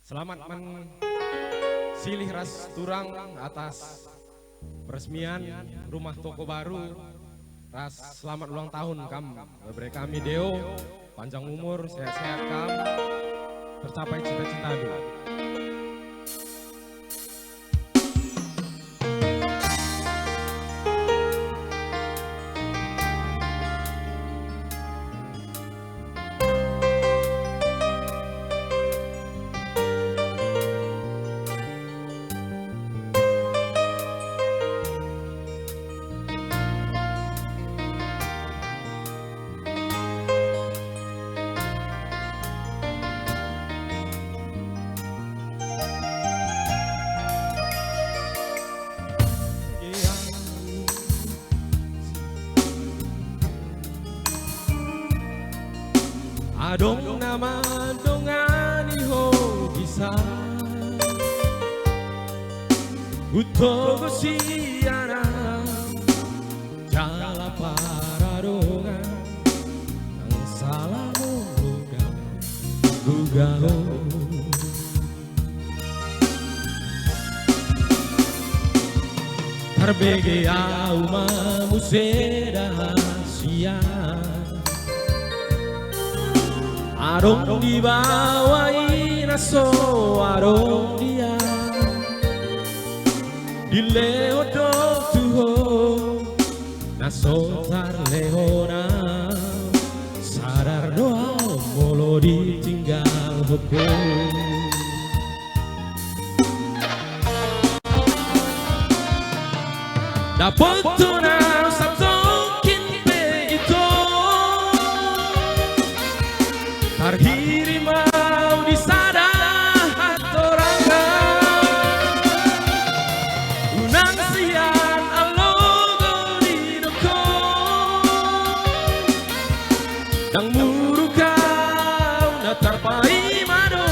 Selamat silih ras turang atas peresmian rumah toko baru. Ras selamat ulang tahun kam. Beri kami Deo, panjang umur, sehat-sehat kam, tercapai cita-cita dulu. Adong nama dongani ho bisa Uto siara jala para dongan Ang salah gugao Terbege au mamuseda sia Arong di bawah inaso arong dia di leo do tuho naso tar leona sadar doa molo ditinggal hukum dapat tunang satu Tarhiri mau disada hatoranga Unang sian alogo dinoko Nang muru kau natarpai mano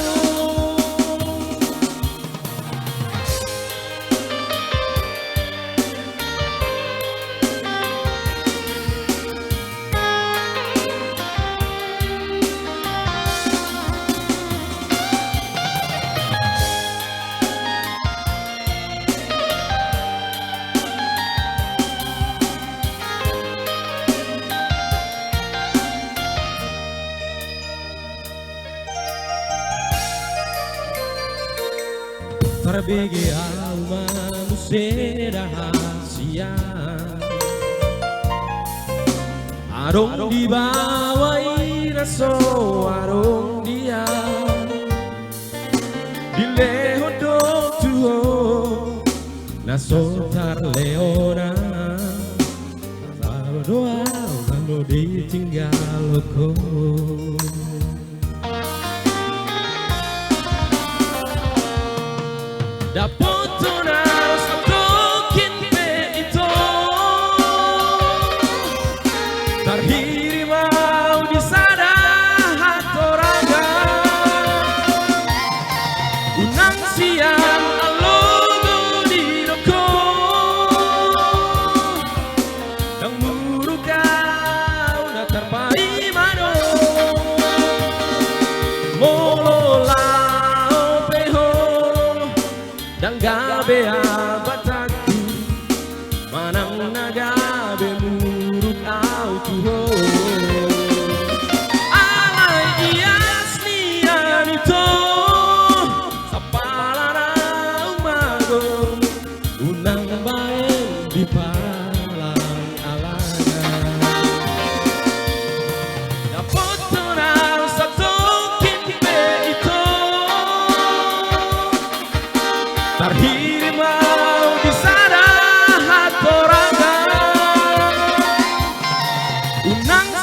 Terbege au manusia rahasia Arong di bawah iraso arong dia Di leho do tuho naso tar leona Naso doa kalau ditinggal ko Dapat tunang satu kinpe itu Tarhiri mau disada hatoraga Unang siang alogo diroko Nang muru kau natarpai mano Molo lao peho Dan gabe abataku Manang nagabe muruk au tuho Alay ias nian ito Sapalana umagong Unang baeng di palang alangan Dapat tunang satu kinpe ito Tarhiri mau disada hatoranga Unang